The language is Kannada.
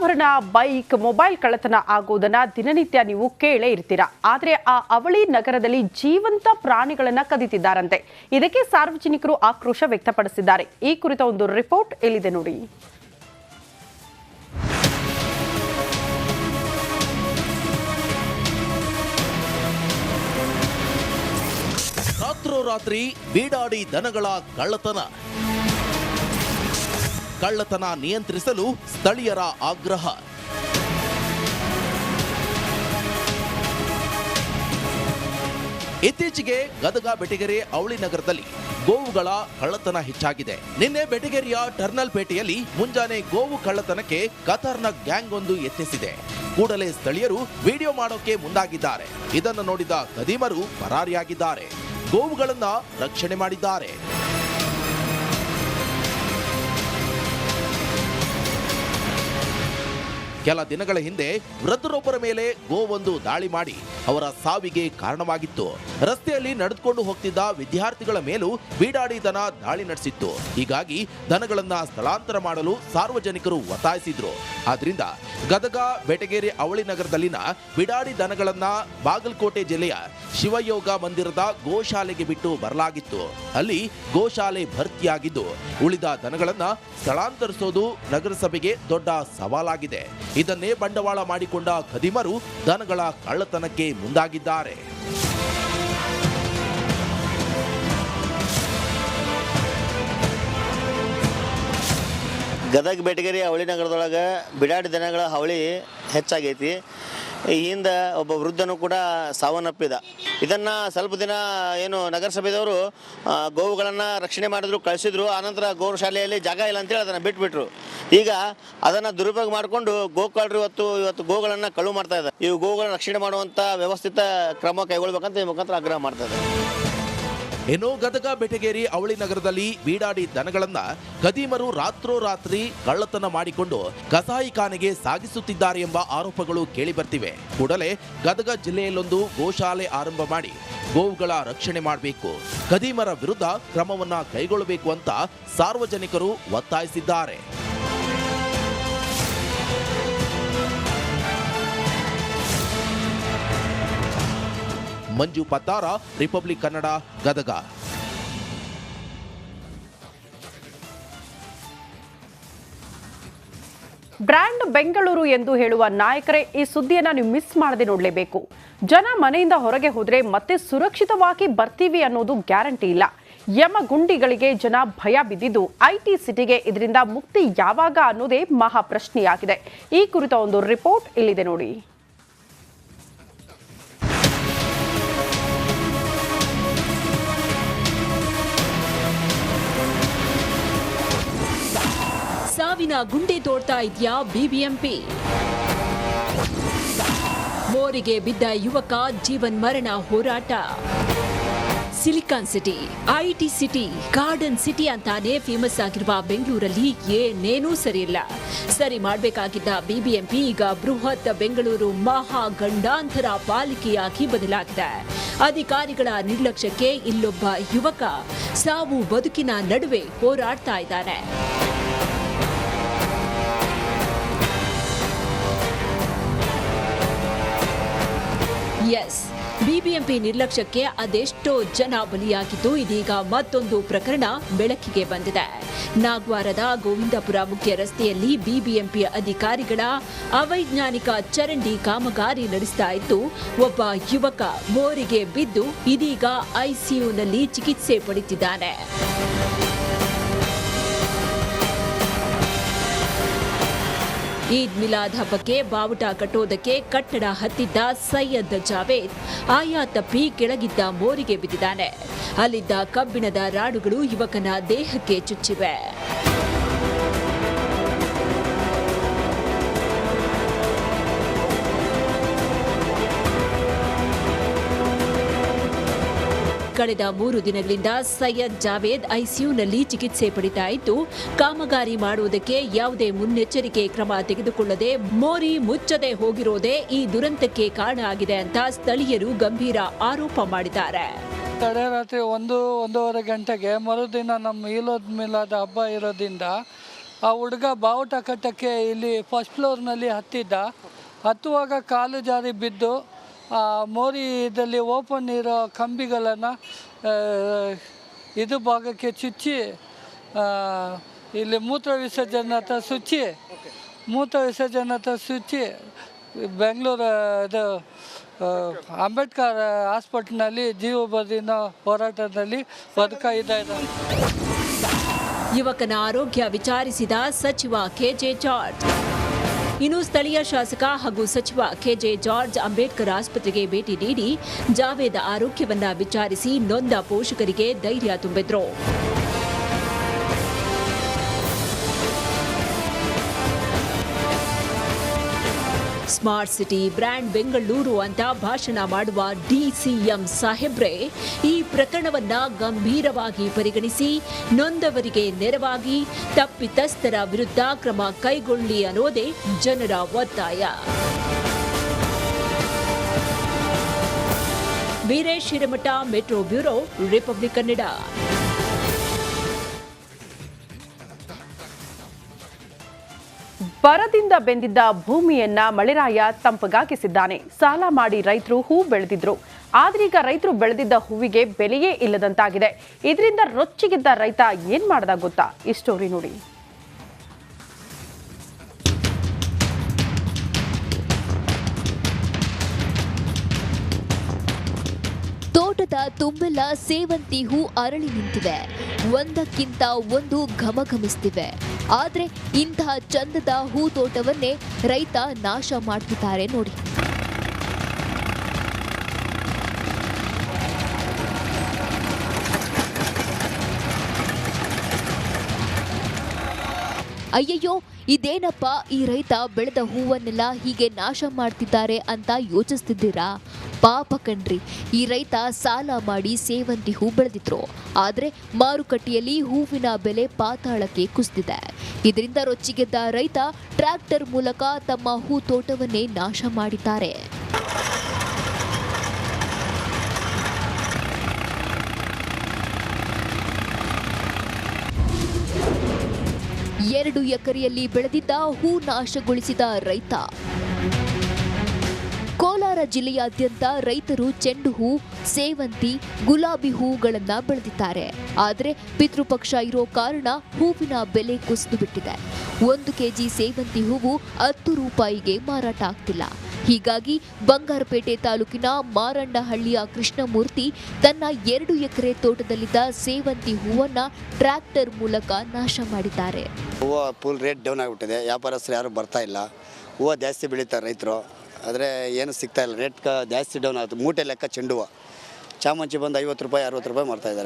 ಆಭರಣ, ಬೈಕ್, ಮೊಬೈಲ್ ಕಳ್ಳತನ ಆಗುವುದನ್ನ ದಿನನಿತ್ಯ ನೀವು ಕೇಳೇ ಇರ್ತೀರಾ. ಆದರೆ ಆ ಅವಳಿ ನಗರದಲ್ಲಿ ಜೀವಂತ ಪ್ರಾಣಿಗಳನ್ನ ಕದಿತಿದ್ದಾರಂತೆ. ಇದಕ್ಕೆ ಸಾರ್ವಜನಿಕರು ಆಕ್ರೋಶ ವ್ಯಕ್ತಪಡಿಸಿದ್ದಾರೆ. ಈ ಕುರಿತ ಒಂದು ರಿಪೋರ್ಟ್ ಇಲ್ಲಿದೆ ನೋಡಿ. ರಾತ್ರೋರಾತ್ರಿ ಬೀಡಾಡಿ ದನಗಳ ಕಳ್ಳತನ ನಿಯಂತ್ರಿಸಲು ಸ್ಥಳೀಯರ ಆಗ್ರಹ. ಇತ್ತೀಚೆಗೆ ಗದಗ ಬೆಟಗೇರಿ ಅವಳಿ ನಗರದಲ್ಲಿ ಗೋವುಗಳ ಕಳ್ಳತನ ಹೆಚ್ಚಾಗಿದೆ. ನಿನ್ನೆ ಬೆಟಗೇರಿಯ ಟರ್ನಲ್ ಪೇಟೆಯಲ್ಲಿ ಮುಂಜಾನೆ ಗೋವು ಕಳ್ಳತನಕ್ಕೆ ಖತರ್ನಾಕ್ ಗ್ಯಾಂಗ್ ಒಂದು ಯತ್ನಿಸಿದೆ. ಕೂಡಲೇ ಸ್ಥಳೀಯರು ವಿಡಿಯೋ ಮಾಡೋಕೆ ಮುಂದಾಗಿದ್ದಾರೆ. ಇದನ್ನು ನೋಡಿದ ಖದೀಮರು ಪರಾರಿಯಾಗಿದ್ದಾರೆ. ಗೋವುಗಳನ್ನ ರಕ್ಷಣೆ ಮಾಡಿದ್ದಾರೆ. ಕೆಲ ದಿನಗಳ ಹಿಂದೆ ವೃದ್ಧರೊಬ್ಬರ ಮೇಲೆ ಗೋವೊಂದು ದಾಳಿ ಮಾಡಿ ಅವರ ಸಾವಿಗೆ ಕಾರಣವಾಗಿತ್ತು. ರಸ್ತೆಯಲ್ಲಿ ನಡೆದುಕೊಂಡು ಹೋಗ್ತಿದ್ದ ವಿದ್ಯಾರ್ಥಿಗಳ ಮೇಲೂ ಬೀಡಾಡಿ ದನ ದಾಳಿ ನಡೆಸಿತ್ತು. ಹೀಗಾಗಿ ದನಗಳನ್ನ ಸ್ಥಳಾಂತರ ಮಾಡಲು ಸಾರ್ವಜನಿಕರು ಒತ್ತಾಯಿಸಿದ್ರು. ಆದ್ರಿಂದ ಗದಗ ಬೆಟಗೇರಿ ಅವಳಿ ನಗರದಲ್ಲಿನ ಬಿಡಾಡಿ ದನಗಳನ್ನ ಬಾಗಲಕೋಟೆ ಜಿಲ್ಲೆಯ ಶಿವಯೋಗ ಮಂದಿರದ ಗೋಶಾಲೆಗೆ ಬಿಟ್ಟು ಬರಲಾಗಿತ್ತು. ಅಲ್ಲಿ ಗೋಶಾಲೆ ಭರ್ತಿಯಾಗಿದ್ದು ಉಳಿದ ದನಗಳನ್ನ ಸ್ಥಳಾಂತರಿಸೋದು ನಗರಸಭೆಗೆ ದೊಡ್ಡ ಸವಾಲಾಗಿದೆ. ಇದನ್ನೇ ಬಂಡವಾಳ ಮಾಡಿಕೊಂಡ ಖದೀಮರು ದನಗಳ ಕಳ್ಳತನಕ್ಕೆ ಮುಂದಾಗಿದ್ದಾರೆ. ಗದಗ ಬೆಟಗೇರಿ ಅವಳಿ ನಗರದೊಳಗೆ ಬಿಡಾಡಿ ದನಗಳ ಹಾವಳಿ ಹೆಚ್ಚಾಗೈತಿ. ಈ ಹಿಂದೆ ಒಬ್ಬ ವೃದ್ಧನು ಕೂಡ ಸಾವನ್ನಪ್ಪಿದ. ಇದನ್ನು ಸ್ವಲ್ಪ ದಿನ ಏನು ನಗರಸಭೆದವರು ಗೋವುಗಳನ್ನು ರಕ್ಷಣೆ ಮಾಡಿದ್ರು, ಕಳಿಸಿದ್ರು. ಆನಂತರ ಗೋಶಾಲೆಯಲ್ಲಿ ಜಾಗ ಇಲ್ಲ ಅಂತೇಳಿ ಅದನ್ನು ಬಿಟ್ಬಿಟ್ರು. ಈಗ ಅದನ್ನು ದುರುಪಯೋಗ ಮಾಡಿಕೊಂಡು ಗೋಕಳ್ಳರು ಇವತ್ತು ಗೋಗಳನ್ನು ಕಳು ಮಾಡ್ತಾ ಇದ್ದಾರೆ. ಇವು ಗೋವುಗಳನ್ನು ರಕ್ಷಣೆ ಮಾಡುವಂಥ ವ್ಯವಸ್ಥಿತ ಕ್ರಮ ಕೈಗೊಳ್ಬೇಕಂತ ಈ ಮುಖಾಂತರ ಆಗ್ರಹ ಮಾಡ್ತಾ ಇದ್ದಾರೆ. ಇನ್ನು ಗದಗ ಬೆಟಗೇರಿ ಅವಳಿ ನಗರದಲ್ಲಿ ಬೀಡಾಡಿ ದನಗಳನ್ನ ಖದೀಮರು ರಾತ್ರೋರಾತ್ರಿ ಕಳ್ಳತನ ಮಾಡಿಕೊಂಡು ಕಸಾಯಿಖಾನೆಗೆ ಸಾಗಿಸುತ್ತಿದ್ದಾರೆ ಎಂಬ ಆರೋಪಗಳು ಕೇಳಿಬರ್ತಿವೆ. ಕೂಡಲೇ ಗದಗ ಜಿಲ್ಲೆಯಲ್ಲೊಂದು ಗೋಶಾಲೆ ಆರಂಭ ಮಾಡಿ ಗೋವುಗಳ ರಕ್ಷಣೆ ಮಾಡಬೇಕು, ಖದೀಮರ ವಿರುದ್ಧ ಕ್ರಮವನ್ನ ಕೈಗೊಳ್ಳಬೇಕು ಅಂತ ಸಾರ್ವಜನಿಕರು ಒತ್ತಾಯಿಸಿದ್ದಾರೆ. ಮಂಜು ಪತ್ತಾರ, ರಿಪಬ್ಲಿಕ್ ಕನ್ನಡ, ಗದಗ. ಬ್ರ್ಯಾಂಡ್ ಬೆಂಗಳೂರು ಎಂದು ಹೇಳುವ ನಾಯಕರೇ ಈ ಸುದ್ದಿಯನ್ನ ನೀವು ಮಿಸ್ ಮಾಡದೆ ನೋಡಲೇಬೇಕು. ಜನ ಮನೆಯಿಂದ ಹೊರಗೆ ಹೋದ್ರೆ ಮತ್ತೆ ಸುರಕ್ಷಿತವಾಗಿ ಬರ್ತೀವಿ ಅನ್ನೋದು ಗ್ಯಾರಂಟಿ ಇಲ್ಲ. ಯಮಗುಂಡಿಗಳಿಗೆ ಜನ ಭಯ ಬಿದ್ದಿದ್ದು ಐಟಿ ಸಿಟಿಗೆ ಇದರಿಂದ ಮುಕ್ತಿ ಯಾವಾಗ ಅನ್ನೋದೇ ಮಹಾ ಪ್ರಶ್ನೆಯಾಗಿದೆ. ಈ ಕುರಿತ ಒಂದು ರಿಪೋರ್ಟ್ ಇಲ್ಲಿದೆ ನೋಡಿ. ಸಾವಿನ ಗುಂಡಿ ತೋಡ್ತಾ ಇದೆಯಾ ಬಿಬಿಎಂಪಿ? ಮೋರಿಗೆ ಬಿದ್ದ ಯುವಕ ಜೀವನ್ ಮರಣ ಹೋರಾಟ. Silicon city, IT city, garden city ಅಂತಾನೆ ಫೇಮಸ್ ಆಗಿರುವ ಬೆಂಗಳೂರಲ್ಲಿ ಏನೇನೂ ಸರಿಯಿಲ್ಲ. ಸರಿ ಮಾಡಬೇಕಾಗಿದ್ದ ಬಿಬಿಎಂಪಿ ಈಗ ಬೃಹತ್ ಬೆಂಗಳೂರು ಮಹಾ ಗಂಡಾಂತರ ಪಾಲಿಕೆಯಾಗಿ ಬದಲಾಗಿದೆ. ಅಧಿಕಾರಿಗಳ ನಿರ್ಲಕ್ಷ್ಯಕ್ಕೆ ಇಲ್ಲೊಬ್ಬ ಯುವಕ ಸಾವು ಬದುಕಿನ ನಡುವೆ ಹೋರಾಡ್ತಾ ಇದ್ದಾನೆ. ಎಸ್, ಬಿಬಿಎಂಪಿ ನಿರ್ಲಕ್ಷ್ಯಕ್ಕೆ ಅದೆಷ್ಟೋ ಜನ ಬಲಿಯಾಗಿದ್ದು ಇದೀಗ ಮತ್ತೊಂದು ಪ್ರಕರಣ ಬೆಳಕಿಗೆ ಬಂದಿದೆ. ನಾಗವಾರದ ಗೋವಿಂದಪುರ ಮುಖ್ಯ ರಸ್ತೆಯಲ್ಲಿ ಬಿಬಿಎಂಪಿ ಅಧಿಕಾರಿಗಳ ಅವೈಜ್ಞಾನಿಕ ಚರಂಡಿ ಕಾಮಗಾರಿ ನಡೆಸ್ತಾ ಇದ್ದು ಒಬ್ಬ ಯುವಕ ಮೋರಿಗೆ ಬಿದ್ದು ಇದೀಗ ಐಸಿಯುನಲ್ಲಿ ಚಿಕಿತ್ಸೆ ಪಡೆದಿದ್ದಾನೆ. ಈದ್ ಮಿಲಾದ್ ಹಬ್ಬಕ್ಕೆ ಬಾವುಟ ಕಟ್ಟೋದಕ್ಕೆ ಕಟ್ಟಡ ಹತ್ತಿದ್ದ ಸೈಯದ್ ಜಾವೇದ್ ಆಯಾ ತಪ್ಪಿ ಕೆಳಗಿದ್ದ ಮೋರಿಗೆ ಬಿದ್ದಿದ್ದಾನೆ. ಅಲ್ಲಿದ್ದ ಕಬ್ಬಿಣದ ರಾಡುಗಳು ಯುವಕನ ದೇಹಕ್ಕೆ ಚುಚ್ಚಿವೆ. ಕಳೆದ 3 ದಿನಗಳಿಂದ ಸೈಯದ್ ಜಾವೇದ್ ಐಸಿಯುನಲ್ಲಿ ಚಿಕಿತ್ಸೆ ಪಡಿತಾ ಇದ್ದು ಕಾಮಗಾರಿ ಮಾಡುವುದಕ್ಕೆ ಯಾವುದೇ ಮುನ್ನೆಚ್ಚರಿಕೆ ಕ್ರಮ ತೆಗೆದುಕೊಳ್ಳದೆ ಮೋರಿ ಮುಚ್ಚದೆ ಹೋಗಿರೋದೇ ಈ ದುರಂತಕ್ಕೆ ಕಾರಣ ಆಗಿದೆ ಅಂತ ಸ್ಥಳೀಯರು ಗಂಭೀರ ಆರೋಪ ಮಾಡಿದ್ದಾರೆ. ತಡರಾತ್ರಿ 1-1:30 ಗಂಟೆಗೆ ಮರುದಿನ ನಮ್ಮ ಈದ್ ಮಿಲಾದ್ ಹಬ್ಬ ಇರೋದ್ರಿಂದ ಆ ಹುಡುಗ ಬಾವುಟ ಕಟ್ಟಕ್ಕೆ ಇಲ್ಲಿ ಫಸ್ಟ್ ಫ್ಲೋರ್ನಲ್ಲಿ ಹತ್ತುವಾಗ ಕಾಲು ಜಾರಿ ಬಿದ್ದು ಮೋರಿದಲ್ಲಿ ಓಪನ್ ಇರೋ ಕಂಬಿಗಳನ್ನು ಇದು ಭಾಗಕ್ಕೆ ಚುಚ್ಚಿ ಇಲ್ಲಿ ಮೂತ್ರ ವಿಸರ್ಜನೆ ಹತ್ರ ಸುಚ್ಚಿ ಬೆಂಗಳೂರು ಇದು ಅಂಬೇಡ್ಕರ್ ಹಾಸ್ಪಿಟ್ಲ್ನಲ್ಲಿ ಜೀವ ಬದಿನ ಹೋರಾಟದಲ್ಲಿ ಬದುಕಿದ್ದಾರೆ. ಯುವಕನ ಆರೋಗ್ಯ ವಿಚಾರಿಸಿದ ಸಚಿವ ಕೆಜೆ ಜಾರ್ಜ್. ಇನ್ನು ಸ್ಥಳೀಯ ಶಾಸಕ ಹಾಗೂ ಸಚಿವ ಕೆಜೆ ಜಾರ್ಜ್ ಅಂಬೇಡ್ಕರ್ ಆಸ್ಪತ್ರೆಗೆ ಭೇಟಿ ನೀಡಿ ಜಾವೇದ್ ಆರೋಗ್ಯವನ್ನ ವಿಚಾರಿಸಿ ನೊಂದ ಪೋಷಕರಿಗೆ ಧೈರ್ಯ ತುಂಬಿದ್ರು. ಸ್ಮಾರ್ಟ್ ಸಿಟಿ ಬ್ರ್ಯಾಂಡ್ ಬೆಂಗಳೂರು ಅಂತ ಭಾಷಣ ಮಾಡುವ ಡಿಸಿಎಂ ಸಾಹೇಬ್ರೆ ಈ ಪ್ರಕರಣವನ್ನ ಗಂಭೀರವಾಗಿ ಪರಿಗಣಿಸಿ ನೊಂದವರಿಗೆ ನೆರವಾಗಿ ತಪ್ಪಿತಸ್ಥರ ವಿರುದ್ಧ ಕ್ರಮ ಕೈಗೊಳ್ಳಿ ಅನ್ನೋದೇ ಜನರ ಒತ್ತಾಯ. Veeresh Hiremath, metro bureau, republic Kannada. ಬರದಿಂದ ಬೆಂದಿದ್ದ ಭೂಮಿಯನ್ನ ಮಳೆರಾಯ ತಂಪಗಾಗಿಸಿದ್ದಾನೆ. ಸಾಲ ಮಾಡಿ ರೈತರು ಹೂ ಬೆಳೆದಿದ್ರು. ಆದ್ರೀಗ ರೈತರು ಬೆಳೆದಿದ್ದ ಹೂವಿಗೆ ಬೆಲೆಯೇ ಇಲ್ಲದಂತಾಗಿದೆ. ಇದರಿಂದ ರೊಚ್ಚಿಗಿದ್ದ ರೈತ ಏನ್ ಮಾಡ್ದ ಗೊತ್ತಾ? ಈ ಸ್ಟೋರಿ ನೋಡಿ. ತೋಟದ ತುಂಬೆಲ್ಲ ಸೇವಂತಿ ಹೂ ಅರಳಿ ನಿಂತಿವೆ. ಒಂದಕ್ಕಿಂತ ಒಂದು ಘಮಘಮಿಸ್ತಿವೆ. ಆದ್ರೆ ಇಂತಹ ಚಂದದ ಹೂ ತೋಟವನ್ನೇ ರೈತ ನಾಶ ಮಾಡ್ತಿದ್ದಾರೆ ನೋಡಿ. ಅಯ್ಯಯ್ಯೋ, ಇದೇನಪ್ಪ ಈ ರೈತ ಬೆಳೆದ ಹೂವನ್ನೆಲ್ಲ ಹೀಗೆ ನಾಶ ಮಾಡ್ತಿದ್ದಾರೆ ಅಂತ ಯೋಚಿಸ್ತಿದ್ದೀರಾ? ಪಾಪ ಕಣ್ರಿ, ಈ ರೈತ ಸಾಲ ಮಾಡಿ ಸೇವಂತಿ ಹೂ ಬೆಳೆದಿದ್ರು. ಆದರೆ ಮಾರುಕಟ್ಟೆಯಲ್ಲಿ ಹೂವಿನ ಬೆಲೆ ಪಾತಾಳಕ್ಕೆ ಕುಸಿದಿದೆ. ಇದರಿಂದ ರೊಚ್ಚಿಗೆದ್ದ ರೈತ ಟ್ರ್ಯಾಕ್ಟರ್ ಮೂಲಕ ತಮ್ಮ ಹೂ ತೋಟವನ್ನೇ ನಾಶ ಮಾಡಿದ್ದಾರೆ. 2 ಎಕರೆಯಲ್ಲಿ ಬೆಳೆದಿದ್ದ ಹೂ ನಾಶಗೊಳಿಸಿದ ರೈತ. ಕೋಲಾರ ಜಿಲ್ಲೆಯಾದ್ಯಂತ ರೈತರು ಚೆಂಡು ಹೂ, ಸೇವಂತಿ, ಗುಲಾಬಿ ಹೂಗಳನ್ನ ಬೆಳೆದಿದ್ದಾರೆ. ಆದರೆ ಪಿತೃಪಕ್ಷ ಇರೋ ಕಾರಣ ಹೂವಿನ ಬೆಲೆ ಕುಸಿದು ಬಿಟ್ಟಿದೆ. 1 ಕೆಜಿ ಸೇವಂತಿ ಹೂವು 10 ರೂಪಾಯಿಗೆ ಮಾರಾಟ ಆಗ್ತಿಲ್ಲ. ಹೀಗಾಗಿ ಬಂಗಾರಪೇಟೆ ತಾಲೂಕಿನ ಮಾರಂಡಹಳ್ಳಿಯ ಕೃಷ್ಣಮೂರ್ತಿ ತನ್ನ 2 ಎಕರೆ ತೋಟದಲ್ಲಿದ್ದ ಸೇವಂತಿ ಹೂವನ್ನ ಟ್ರ್ಯಾಕ್ಟರ್ ಮೂಲಕ ನಾಶ ಮಾಡಿದ್ದಾರೆ. ಹೂವು ಫುಲ್ ರೇಟ್ ಡೌನ್ ಆಗಿಬಿಟ್ಟಿದೆ. ವ್ಯಾಪಾರಸ್ಥರು ಯಾರು ಬರ್ತಾ ಇಲ್ಲ. ಹೂವು ಜಾಸ್ತಿ ಬೆಳೀತಾರೆ ರೈತರು, ಆದರೆ ಏನು ಸಿಗ್ತಾ ಇಲ್ಲ. ರೇಟ್ ಜಾಸ್ತಿ ಡೌನ್ ಆಗುತ್ತೆ. ಮೂಟೆ ಲೆಕ್ಕ ಚೆಂಡು ಹೂವು ಚಾಮಂಚಿ ಬಂದು 50 ರೂಪಾಯಿ 60 ರೂಪಾಯಿ ಮಾಡ್ತಾ ಇದ್ದಾರೆ.